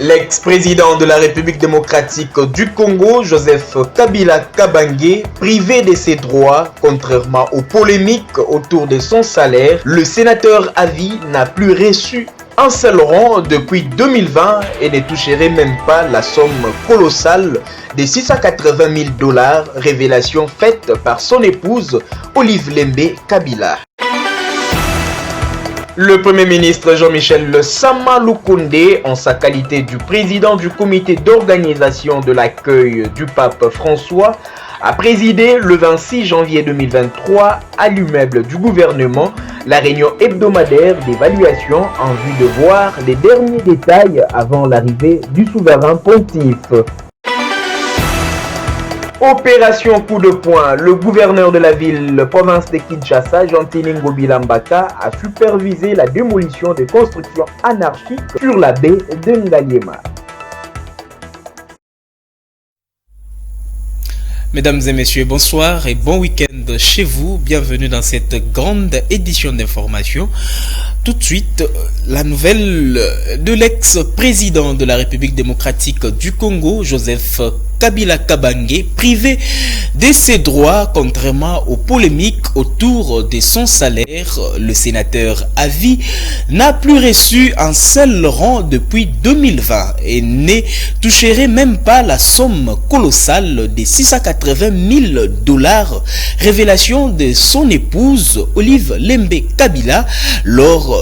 L'ex-président de la République démocratique du Congo, Joseph Kabila Kabange, privé de ses droits, contrairement aux polémiques autour de son salaire, le sénateur à vie n'a plus reçu un seul rond depuis 2020 et ne toucherait même pas la somme colossale de 680 000 $, révélation faite par son épouse Olive Lembe Kabila. Le Premier ministre Jean-Michel Sama Lukonde, en sa qualité du président du comité d'organisation de l'accueil du pape François, a présidé le 26 janvier 2023 à l'immeuble du gouvernement la réunion hebdomadaire d'évaluation en vue de voir les derniers détails avant l'arrivée du souverain pontife. Opération coup de poing, le gouverneur de la ville province de Kinshasa, Jean-Tini Ngobila Mbaka, a supervisé la démolition des constructions anarchiques sur la baie de Ngaliema. Mesdames et messieurs, bonsoir et bon week-end chez vous. Bienvenue dans cette grande édition d'information. Tout de suite, la nouvelle de l'ex-président de la République démocratique du Congo, Joseph Kabila Kabange, privé de ses droits contrairement aux polémiques autour de son salaire. Le sénateur à vie n'a plus reçu un seul rond depuis 2020 et ne toucherait même pas la somme colossale de 680 000 $, révélation de son épouse Olive Lembe Kabila lors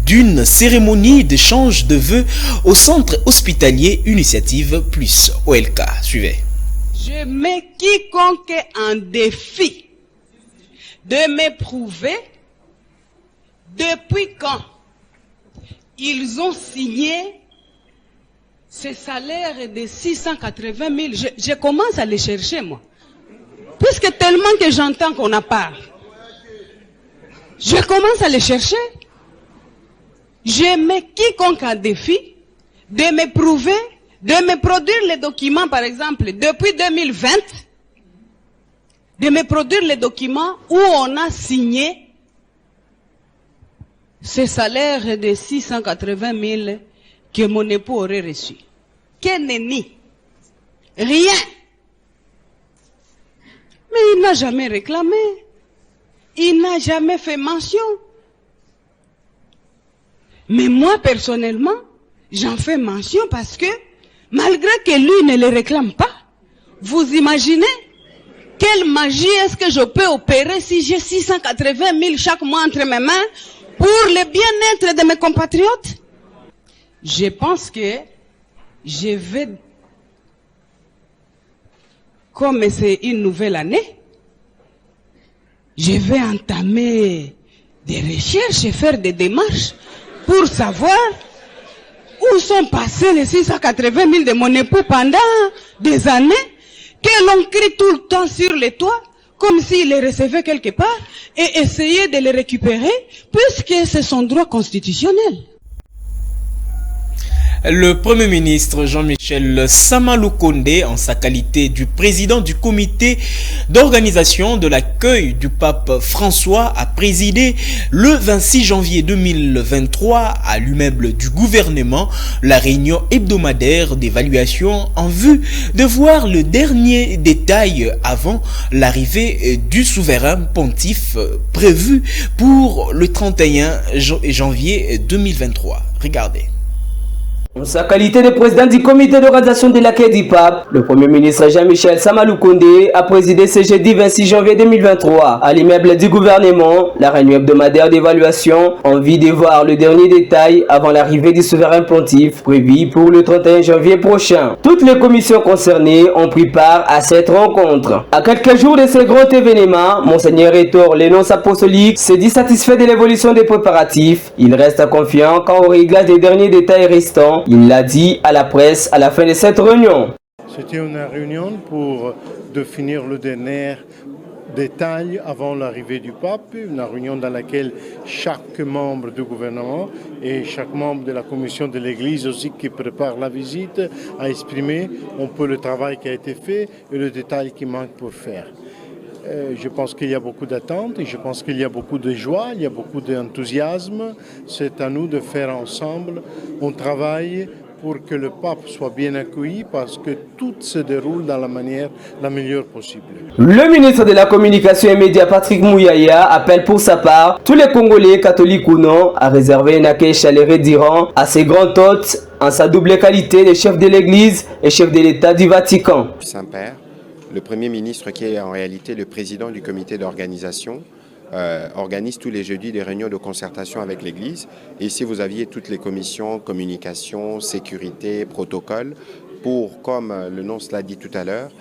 d'une cérémonie d'échange de vœux au centre hospitalier Initiative Plus, OLK. Suivez. Je mets quiconque en défi de m'éprouver depuis quand ils ont signé ce salaire de 680 000. Je commence à les chercher, moi. Puisque tellement que j'entends qu'on en parle. Je commence à les chercher. Je mets quiconque en défi de me prouver, de me produire les documents, par exemple, depuis 2020, de me produire les documents où on a signé ce salaire de 680 000 que mon époux aurait reçu. Quel nenni? Rien. Mais il n'a jamais réclamé. Il n'a jamais fait mention. Mais moi, personnellement, j'en fais mention parce que, malgré que lui ne le réclame pas, vous imaginez quelle magie est-ce que je peux opérer si j'ai 680 000 chaque mois entre mes mains pour le bien-être de mes compatriotes? Je pense que je vais, comme c'est une nouvelle année, je vais entamer des recherches et faire des démarches pour savoir où sont passés les 680 000 de mon époux pendant des années, que l'on crie tout le temps sur les toits, comme s'il les recevait quelque part, et essayer de les récupérer, puisque c'est son droit constitutionnel. Le Premier ministre Jean-Michel Sama Lukonde, en sa qualité du président du comité d'organisation de l'accueil du pape François, a présidé le 26 janvier 2023 à l'immeuble du gouvernement la réunion hebdomadaire d'évaluation en vue de voir le dernier détail avant l'arrivée du souverain pontife prévu pour le 31 janvier 2023. Regardez. En sa qualité de président du comité d'organisation de l'accueil du pape, le Premier ministre Jean-Michel Sama Lukonde a présidé ce jeudi 26 janvier 2023 à l'immeuble du gouvernement la réunion hebdomadaire d'évaluation en vue de voir le dernier détail avant l'arrivée du souverain pontife prévu pour le 31 janvier prochain. Toutes les commissions concernées ont pris part à cette rencontre. À quelques jours de ce grand événement, Monseigneur Hétor, l'énonce apostolique, s'est dit satisfait de l'évolution des préparatifs. Il reste confiant quant au réglage des derniers détails restants. Il l'a dit à la presse à la fin de cette réunion. C'était une réunion pour définir le dernier détail avant l'arrivée du pape, une réunion dans laquelle chaque membre du gouvernement et chaque membre de la commission de l'Église aussi qui prépare la visite a exprimé un peu le travail qui a été fait et le détail qui manque pour faire. Je pense qu'il y a beaucoup d'attentes et je pense qu'il y a beaucoup de joie, il y a beaucoup d'enthousiasme. C'est à nous de faire ensemble un travail pour que le pape soit bien accueilli parce que tout se déroule dans la manière la meilleure possible. Le ministre de la Communication et Médias, Patrick Mouyaya, appelle pour sa part tous les Congolais, catholiques ou non, à réserver un accueil chaleureux dirant à ses grands hôtes en sa double qualité de chef de l'Église et chef de l'État du Vatican. Saint-Père, le Premier ministre qui est en réalité le président du comité d'organisation, organise tous les jeudis des réunions de concertation avec l'Église. Et ici, vous aviez toutes les commissions, communication, sécurité, protocole, pour, comme le nom cela dit tout à l'heure,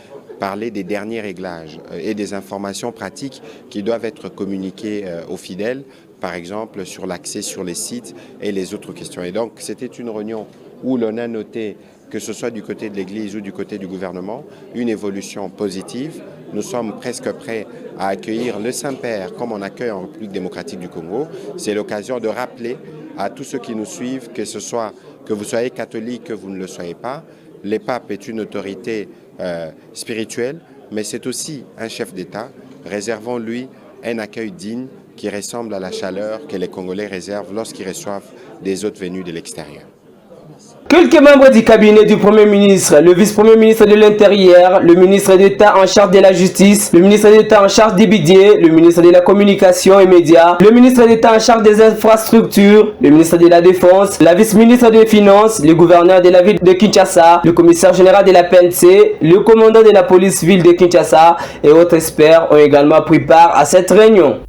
parler des derniers réglages et des informations pratiques qui doivent être communiquées aux fidèles, par exemple sur l'accès sur les sites et les autres questions. Et donc, c'était une réunion où l'on a noté, que ce soit du côté de l'Église ou du côté du gouvernement, une évolution positive. Nous sommes presque prêts à accueillir le Saint-Père comme on accueille en République démocratique du Congo. C'est l'occasion de rappeler à tous ceux qui nous suivent, que vous soyez catholique, que vous ne le soyez pas, le pape est une autorité spirituelle, mais c'est aussi un chef d'État. Réservons-lui un accueil digne qui ressemble à la chaleur que les Congolais réservent lorsqu'ils reçoivent des hôtes venus de l'extérieur. Quelques membres du cabinet du Premier ministre, le vice-premier ministre de l'Intérieur, le ministre d'État en charge de la Justice, le ministre d'État en charge des budgets, le ministre de la Communication et Médias, le ministre d'État en charge des infrastructures, le ministre de la Défense, la vice-ministre des Finances, le gouverneur de la ville de Kinshasa, le commissaire général de la PNC, le commandant de la police ville de Kinshasa et autres experts ont également pris part à cette réunion.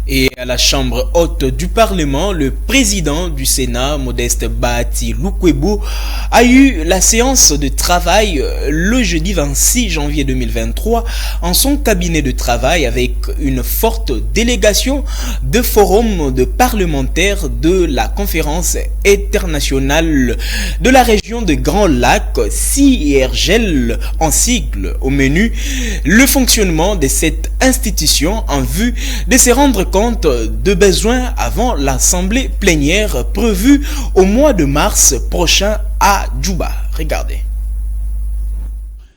Et à la chambre haute du Parlement, le président du Sénat, Modeste Bahati Lukwebo, a eu la séance de travail le jeudi 26 janvier 2023 en son cabinet de travail avec une forte délégation de forums de parlementaires de la conférence internationale de la région de Grand Lac, CIRGL en sigle. Au menu, le fonctionnement de cette institution en vue de se rendre compte de besoins avant l'assemblée plénière prévue au mois de mars prochain à Djouba. Regardez.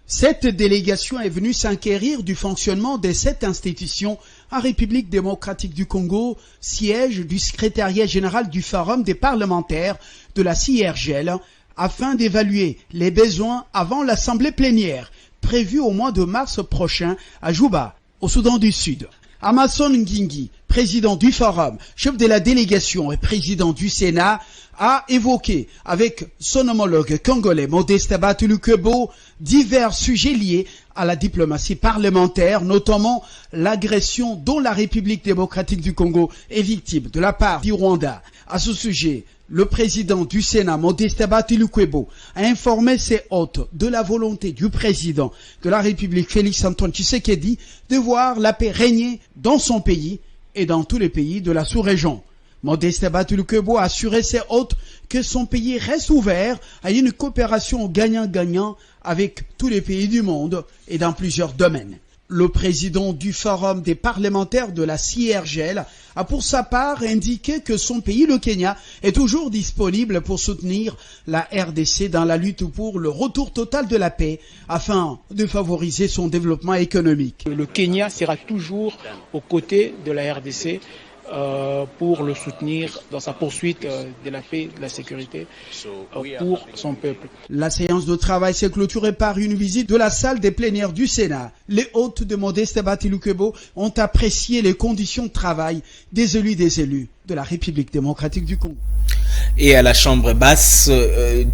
Cette délégation est venue s'inquérir du fonctionnement de cette institution en République démocratique du Congo, siège du secrétariat général du Forum des parlementaires de la CIRGL, afin d'évaluer les besoins avant l'assemblée plénière prévue au mois de mars prochain à Djouba, au Soudan du Sud. Amason Ngingi, président du Forum, chef de la délégation et président du Sénat, a évoqué avec son homologue congolais Modeste Bahati Lukwebo divers sujets liés à la diplomatie parlementaire, notamment l'agression dont la République démocratique du Congo est victime de la part du Rwanda. À ce sujet, le président du Sénat, Modeste Bahati Lukwebo, a informé ses hôtes de la volonté du président de la République, Félix Antoine Tshisekedi, de voir la paix régner dans son pays et dans tous les pays de la sous-région. Modeste Bahati Lukwebo a assuré ses hôtes que son pays reste ouvert à une coopération gagnant-gagnant avec tous les pays du monde et dans plusieurs domaines. Le président du Forum des parlementaires de la CIRGL a pour sa part indiqué que son pays, le Kenya, est toujours disponible pour soutenir la RDC dans la lutte pour le retour total de la paix afin de favoriser son développement économique. Le Kenya sera toujours aux côtés de la RDC pour le soutenir dans sa poursuite de la paix, de la sécurité pour son peuple. La séance de travail s'est clôturée par une visite de la salle des plénières du Sénat. Les hôtes de Modeste Bahati Lukwebo ont apprécié les conditions de travail des élus de la République démocratique du Congo. Et à la chambre basse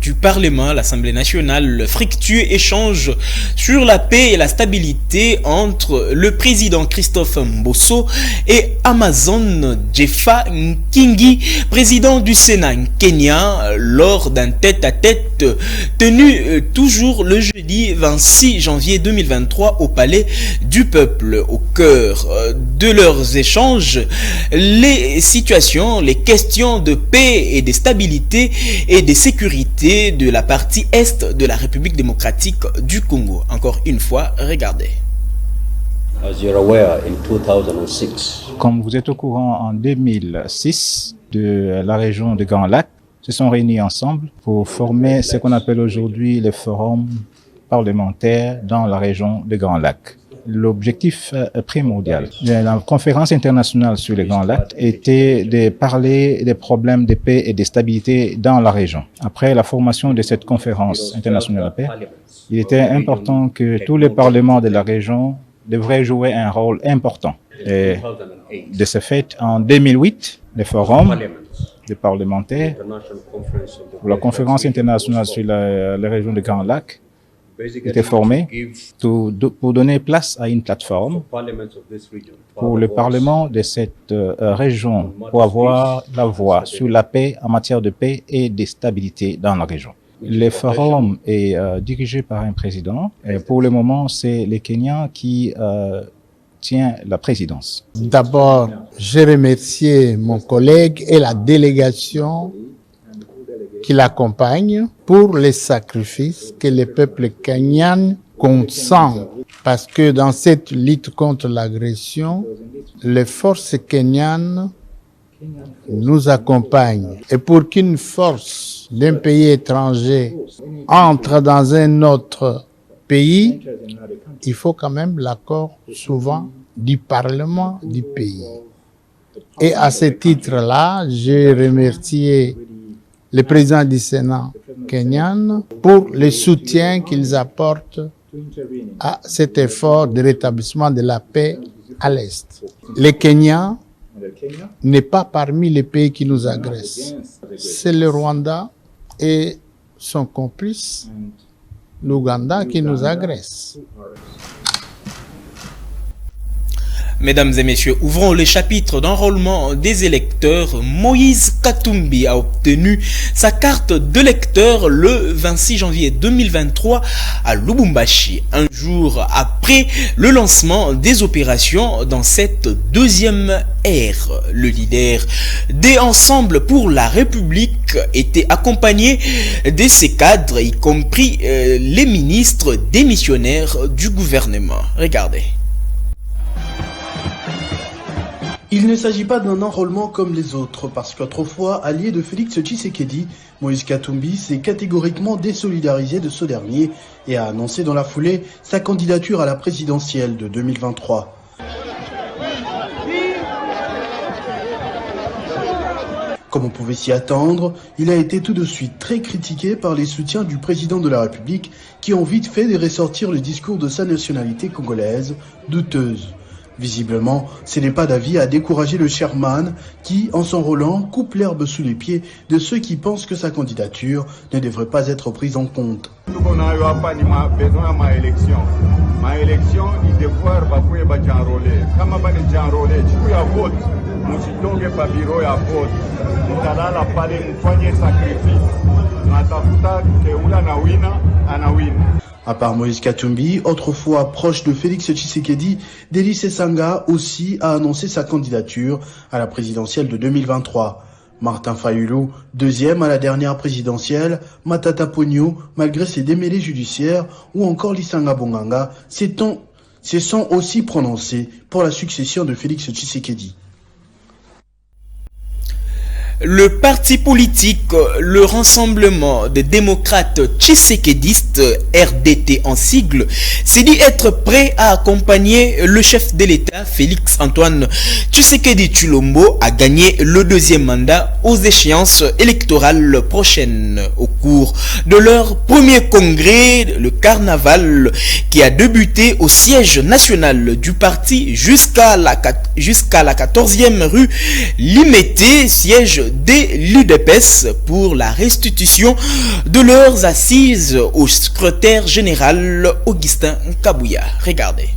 du Parlement, l'Assemblée nationale, le fructueux échange sur la paix et la stabilité entre le président Christophe Mbosso et Amazon Jeffa Nkingi, président du Sénat Kenya, lors d'un tête-à-tête tenu toujours le jeudi 26 janvier 2023 au Palais du Peuple. Au cœur de leurs échanges, les situations, les questions de paix et de stabilité et de sécurité de la partie est de la République démocratique du Congo. Encore une fois, regardez. Comme vous êtes au courant, en 2006, de la région de Grand Lac se sont réunis ensemble pour former ce qu'on appelle aujourd'hui les forums parlementaires dans la région de Grand Lac. l'objectif primordial de la conférence internationale sur les Grands Lacs était de parler des problèmes de paix et de stabilité dans la région. Après la formation de cette conférence internationale de la paix, il était important que tous les parlements de la région devraient jouer un rôle important. Et de ce fait, en 2008, le forum des parlementaires pour la conférence internationale sur la région des Grands Lacs était formé pour donner place à une plateforme pour le Parlement de cette région pour avoir la voix sur la paix en matière de paix et de stabilité dans la région. Le forum est dirigé par un président et pour le moment, c'est le Kenya qui tient la présidence. D'abord, je remercie mon collègue et la délégation qui l'accompagne pour les sacrifices que le peuple kenyan consent. Parce que dans cette lutte contre l'agression, les forces kenyanes nous accompagnent. Et pour qu'une force d'un pays étranger entre dans un autre pays, il faut quand même l'accord souvent du Parlement du pays. Et à ce titre-là, j'ai remercié le président du Sénat kenyan pour le soutien qu'ils apportent à cet effort de rétablissement de la paix à l'Est. Le Kenya n'est pas parmi les pays qui nous agressent. C'est le Rwanda et son complice, l'Ouganda, qui nous agresse. Mesdames et messieurs, ouvrons le chapitre d'enrôlement des électeurs. Moïse Katumbi a obtenu sa carte de lecteur le 26 janvier 2023 à Lubumbashi, un jour après le lancement des opérations dans cette deuxième ère. Le leader des Ensemble pour la République était accompagné de ses cadres, y compris les ministres démissionnaires du gouvernement. Regardez. Il ne s'agit pas d'un enrôlement comme les autres, parce qu'autrefois, allié de Félix Tshisekedi, Moïse Katumbi s'est catégoriquement désolidarisé de ce dernier et a annoncé dans la foulée sa candidature à la présidentielle de 2023. Comme on pouvait s'y attendre, il a été tout de suite très critiqué par les soutiens du président de la République qui ont vite fait de ressortir le discours de sa nationalité congolaise, douteuse. Visiblement, ce n'est pas d'avis à décourager le chairman qui, en s'enrôlant, coupe l'herbe sous les pieds de ceux qui pensent que sa candidature ne devrait pas être prise en compte. À part Moïse Katumbi, autrefois proche de Félix Tshisekedi, Délice Sanga aussi a annoncé sa candidature à la présidentielle de 2023. Martin Fayulu, deuxième à la dernière présidentielle, Matata Ponyo, malgré ses démêlés judiciaires, ou encore Lisanga Bonganga, se sont aussi prononcés pour la succession de Félix Tshisekedi. Le parti politique, le Rassemblement des démocrates tshisekédistes, RDT en sigle, s'est dit être prêt à accompagner le chef de l'État, Félix Antoine Tshisekedi Tshilombo, à gagner le deuxième mandat aux échéances électorales prochaines. Au cours de leur premier congrès, le carnaval, qui a débuté au siège national du parti jusqu'à la 14e rue Limité, siège des l'UDPS pour la restitution de leurs assises au secrétaire général Augustin Kabouya. Regardez.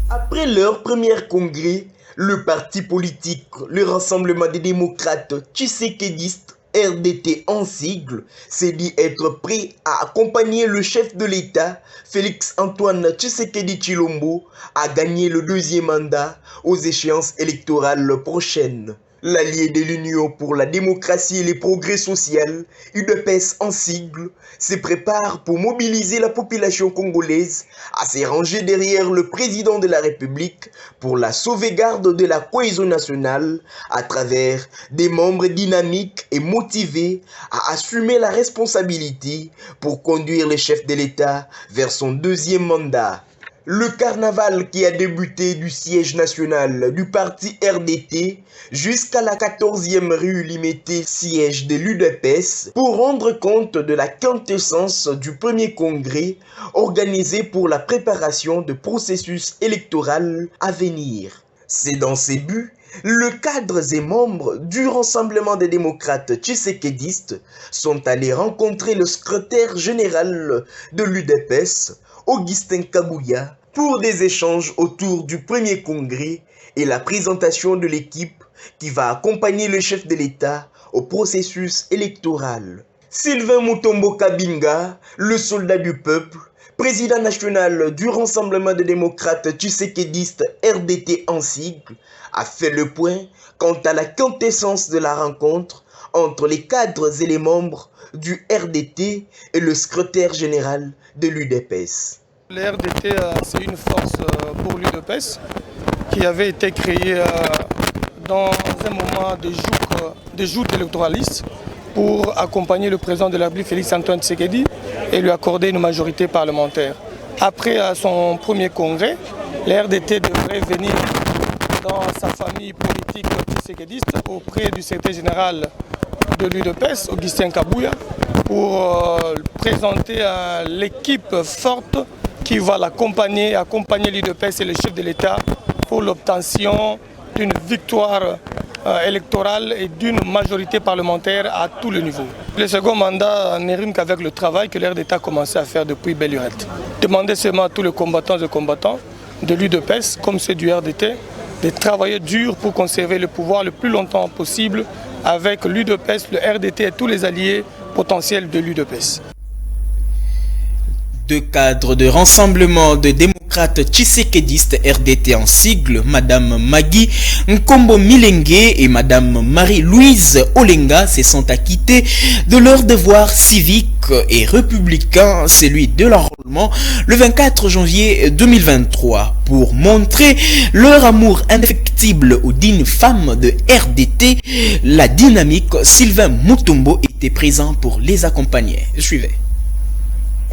Après leur premier congrès, le parti politique, le Rassemblement des démocrates tshisekédistes, RDT en sigle, s'est dit être prêt à accompagner le chef de l'État, Félix Antoine Tshisekedi Tshilombo, à gagner le deuxième mandat aux échéances électorales prochaines. L'allié de l'Union pour la démocratie et les progrès social, UDPS en sigle, se prépare pour mobiliser la population congolaise à se ranger derrière le président de la République pour la sauvegarde de la cohésion nationale à travers des membres dynamiques et motivés à assumer la responsabilité pour conduire le chef de l'État vers son deuxième mandat. Le carnaval qui a débuté du siège national du parti RDT jusqu'à la 14e rue Limété, siège de l'UDPS, pour rendre compte de la quintessence du premier congrès organisé pour la préparation de processus électoral à venir. C'est dans ces buts, le cadre et membres du Rassemblement des démocrates tshisekédistes sont allés rencontrer le secrétaire général de l'UDPS, Augustin Kabouya, pour des échanges autour du premier congrès et la présentation de l'équipe qui va accompagner le chef de l'État au processus électoral. Sylvain Mutombo Kabinga, le soldat du peuple, président national du Rassemblement des démocrates tshisekédistes RDT en sigle, a fait le point quant à la quintessence de la rencontre entre les cadres et les membres du RDT et le secrétaire général de l'UDPS. Le RDT, c'est une force pour l'UDPS qui avait été créée dans un moment de joute électoraliste pour accompagner le président de la République, Félix-Antoine Tshisekedi, et lui accorder une majorité parlementaire. Après son premier congrès, le RDT devrait venir dans sa famille politique tshisekédiste auprès du secrétaire général de l'UDPS, Augustin Kabouya, pour présenter l'équipe forte qui va accompagner l'UDPS et le chef de l'État pour l'obtention d'une victoire électorale et d'une majorité parlementaire à tous les niveaux. Le second mandat n'est rien qu'avec le travail que l'RDT a commencé à faire depuis belle lurette. Demander seulement à tous les combattants et combattants de l'UDPS, comme ceux du RDT, de travailler dur pour conserver le pouvoir le plus longtemps possible avec l'UDPS, le RDT et tous les alliés potentiels de l'UDPS. Deux cadres de Rassemblement de démocrates tshisekédistes RDT en sigle, Madame Magui Nkombo Milenge et Madame Marie-Louise Olenga, se sont acquittés de leur devoir civique et républicain, celui de l'enrôlement, le 24 janvier 2023, pour montrer leur amour indéfectible aux dignes femmes de RDT. La dynamique Sylvain Mutombo était présent pour les accompagner. Suivez.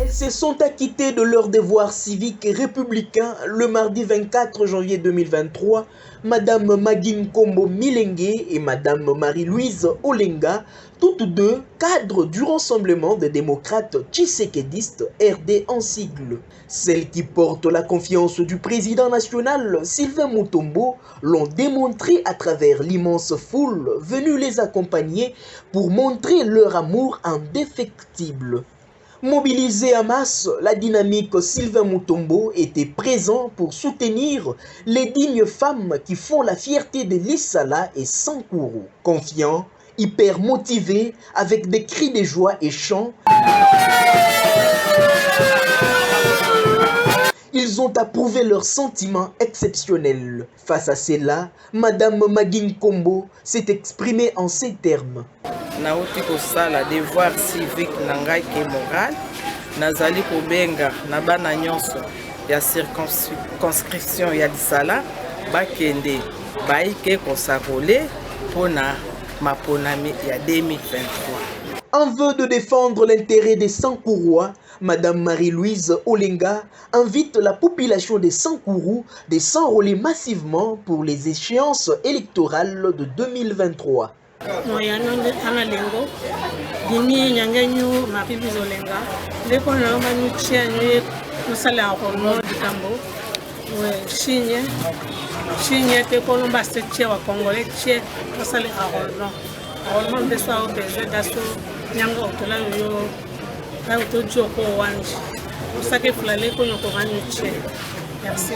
Elles se sont acquittées de leurs devoirs civiques et républicains le mardi 24 janvier 2023. Madame Magui Nkombo Milenge et Madame Marie-Louise Olenga, toutes deux cadres du Rassemblement des démocrates tshisekédistes RD en sigle. Celles qui portent la confiance du président national Sylvain Mutombo l'ont démontré à travers l'immense foule venue les accompagner pour montrer leur amour indéfectible. Mobilisé en masse, la dynamique Sylvain Mutombo était présent pour soutenir les dignes femmes qui font la fierté de Lissala et Sankourou. Confiants, hyper motivés, avec des cris de joie et chants, ils ont approuvé leurs sentiments exceptionnels. Face à cela, Madame Magui Nkombo s'est exprimée en ces termes. Nauti kosala devoir civique nangai ke moral nazali kobenga na bana nyonso ya circonscription ya Lissala bakende baike kosakole pona maponami ya 2023. En vue de défendre l'intérêt des Sankourois, Madame Marie-Louise Olenga invite la population des Sankourou de s'enrôler massivement pour les échéances électorales de 2023. Moyanonde analengo dini nyangenyu Marie-Louise Olenga leko na manu chianye musala enrôlement du Cambo chinye te kolomba se wa congolais che musala enrôlement de soir au besoin d'asso nyango otola yo na otojo ko wanji musake fulale ko nyoko vanyu che. Merci.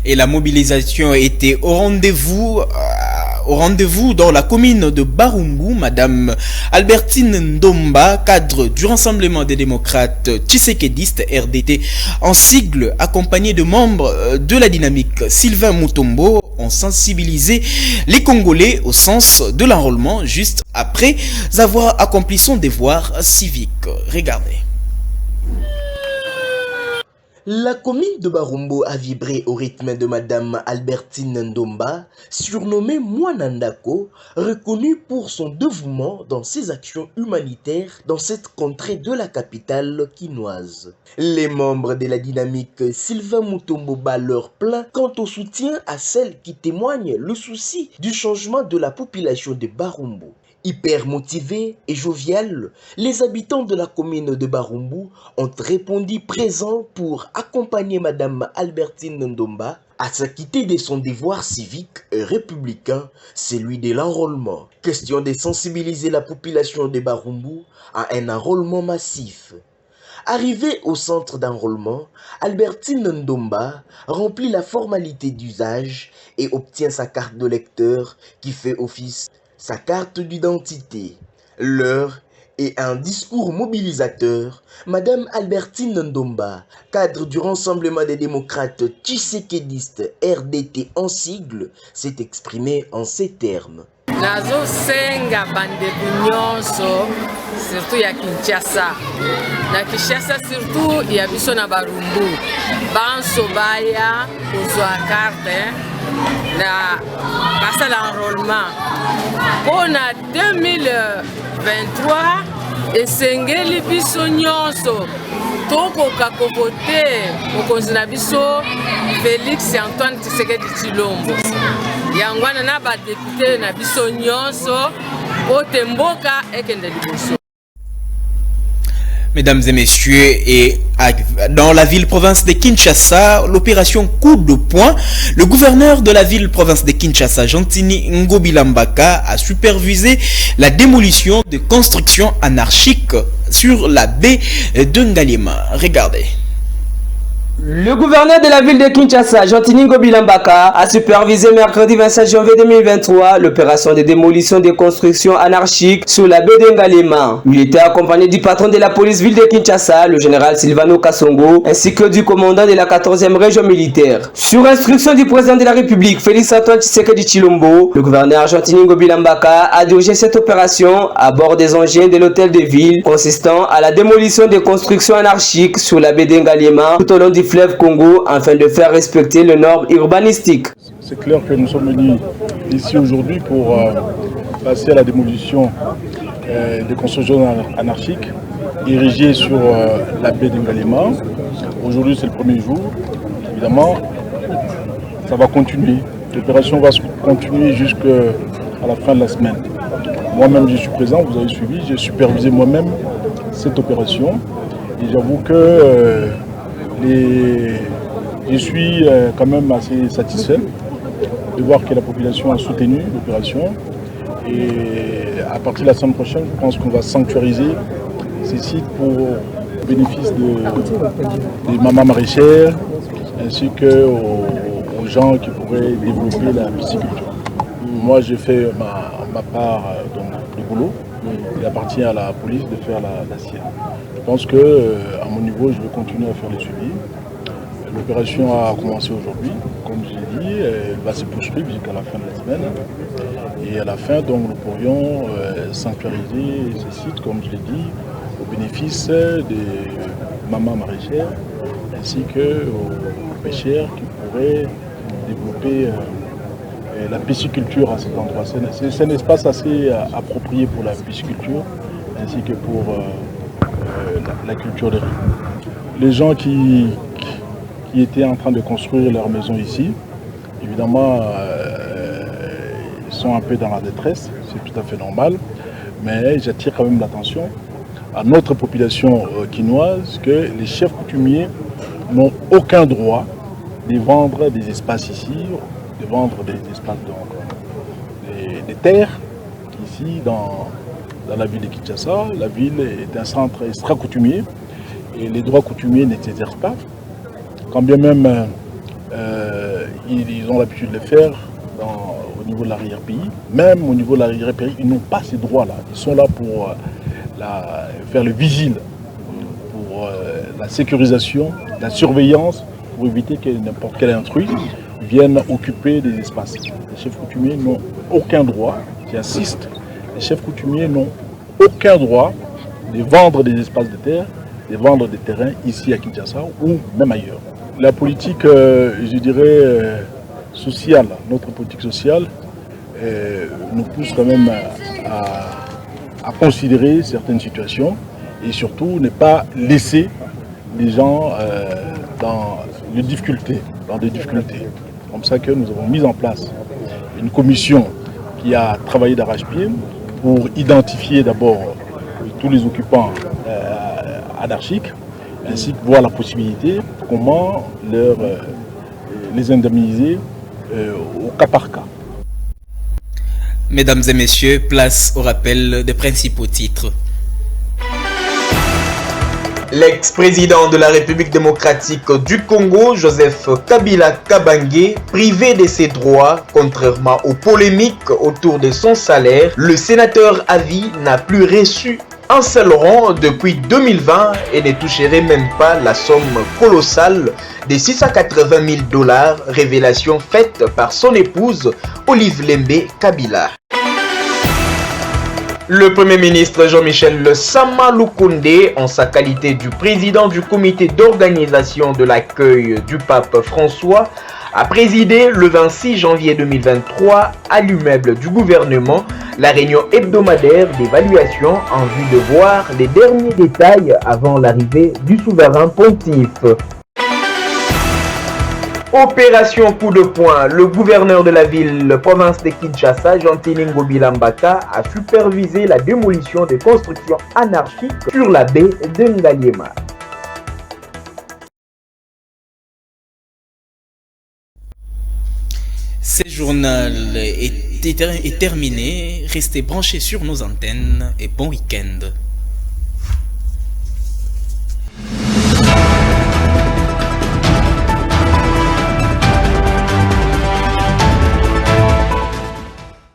Et la mobilisation était au rendez-vous dans la commune de Barumbu. Madame Albertine Ndomba, cadre du Rassemblement des démocrates tshisekédistes RDT en sigle, accompagnée de membres de la dynamique Sylvain Mutombo, ont sensibilisé les Congolais au sens de l'enrôlement juste après avoir accompli son devoir civique. Regardez. La commune de Barumbo a vibré au rythme de Madame Albertine Ndomba, surnommée Mwanandako, reconnue pour son dévouement dans ses actions humanitaires dans cette contrée de la capitale quinoise. Les membres de la dynamique Sylvain Mutombo bat leur plein quant au soutien à celles qui témoignent le souci du changement de la population de Barumbo. Hyper motivés et jovial, les habitants de la commune de Barumbu ont répondu présents pour accompagner Madame Albertine Ndomba à s'acquitter de son devoir civique et républicain, celui de l'enrôlement. Question de sensibiliser la population de Barumbu à un enrôlement massif. Arrivée au centre d'enrôlement, Albertine Ndomba remplit la formalité d'usage et obtient sa carte de lecteur qui fait office sa carte d'identité. L'heure et un discours mobilisateur, Madame Albertine Ndomba, cadre du Rassemblement des démocrates tshisekédistes RDT en sigle, s'est exprimée en ces termes. Nazo senga bandeku nyonso surtout ya Kinshasa. Na Kinshasa surtout ya biso na Barumbu. Banso baya kozwa carte na basa l'enrôlement. Pour 2023 esengeli biso nyonso tokoka kovote mokonzi na biso Félix Antoine Tshisekedi Tshilombo. Yangwana na ba député na biso nyonso otemboka ekende liboso. Mesdames et messieurs, et dans la ville-province de Kinshasa, l'opération coup de poing, le gouverneur de la ville-province de Kinshasa, Jantini Ngobilambaka, a supervisé la démolition de constructions anarchiques sur la baie de Ngaliema. Regardez. Le gouverneur de la ville de Kinshasa, Jantini Ngobilambaka, a supervisé mercredi 27 janvier 2023 l'opération de démolition des constructions anarchiques sur la baie de Ngaliema. Il était accompagné du patron de la police ville de Kinshasa, le général Silvano Kasongo, ainsi que du commandant de la 14e région militaire. Sur instruction du président de la République, Félix Antoine Tshisekedi Tshilombo, le gouverneur Jantini Ngobilambaka a dirigé cette opération à bord des engins de l'hôtel de ville, consistant à la démolition des constructions anarchiques sur la baie de Ngaliema tout au long du fleuve Congo afin de faire respecter les normes urbanistiques. C'est clair que nous sommes venus ici aujourd'hui pour passer à la démolition des constructions anarchiques érigées sur la baie de Ngaliema. Aujourd'hui c'est le premier jour. Évidemment, ça va continuer. L'opération va continuer jusqu'à la fin de la semaine. Moi-même je suis présent, vous avez suivi, j'ai supervisé moi-même cette opération. Et j'avoue que je suis quand même assez satisfait de voir que la population a soutenu l'opération. Et à partir de la semaine prochaine, je pense qu'on va sanctuariser ces sites pour le bénéfice des mamans maraîchères ainsi qu'aux gens qui pourraient développer la pisciculture. Moi, j'ai fait ma part de boulot. Il appartient à la police de faire la sienne. Je pense qu'à mon niveau, je vais continuer à faire le suivi. L'opération a commencé aujourd'hui, comme je l'ai dit, elle va se poursuivre jusqu'à la fin de la semaine. Et à la fin, donc, nous pourrions sanctuariser ces sites, comme je l'ai dit, au bénéfice des mamans maraîchères ainsi qu'aux pêcheurs qui pourraient développer la pisciculture à cet endroit. C'est un espace assez approprié pour la pisciculture ainsi que pour la culture de riz. Les gens qui étaient en train de construire leur maison ici, évidemment, ils sont un peu dans la détresse, c'est tout à fait normal, mais j'attire quand même l'attention à notre population quinoise que les chefs coutumiers n'ont aucun droit de vendre des espaces ici, de vendre des espaces, donc, des terres ici dans la ville de Kinshasa. La ville est un centre extra coutumier et les droits coutumiers ne s'exercent pas. Quand bien même ils ont l'habitude de le faire au niveau de l'arrière-pays, même au niveau de l'arrière-pays, ils n'ont pas ces droits-là. Ils sont là pour faire le vigile, pour la sécurisation, la surveillance, pour éviter que n'importe quel intrus vienne occuper des espaces. Les chefs coutumiers n'ont aucun droit, j'insiste, les chefs coutumiers n'ont aucun droit de vendre des espaces de terre de vendre des terrains ici à Kinshasa ou même ailleurs. La politique, je dirais, sociale, notre politique sociale, nous pousse quand même à considérer certaines situations et surtout ne pas laisser les gens dans des difficultés. C'est comme ça que nous avons mis en place une commission qui a travaillé d'arrache-pied pour identifier d'abord tous les occupants anarchiques, ainsi que voir la possibilité comment les indemniser au cas par cas. Mesdames et messieurs, place au rappel des principaux titres. L'ex-président de la République démocratique du Congo, Joseph Kabila Kabange, privé de ses droits, contrairement aux polémiques autour de son salaire, le sénateur à vie n'a plus reçu un seul rond depuis 2020 et ne toucherait même pas la somme colossale de 680 000 $, révélation faite par son épouse Olive Lembe Kabila. Le Premier ministre Jean-Michel Sama Lukonde, en sa qualité du président du comité d'organisation de l'accueil du pape François, a présidé le 26 janvier 2023 à l'immeuble du gouvernement la réunion hebdomadaire d'évaluation en vue de voir les derniers détails avant l'arrivée du souverain pontife. Opération coup de poing, le gouverneur de la ville, province de Kinshasa, Gentili Ngobila Mbaka, a supervisé la démolition des constructions anarchiques sur la baie de Ngaliema. Ce journal est terminé. Restez branchés sur nos antennes et bon week-end.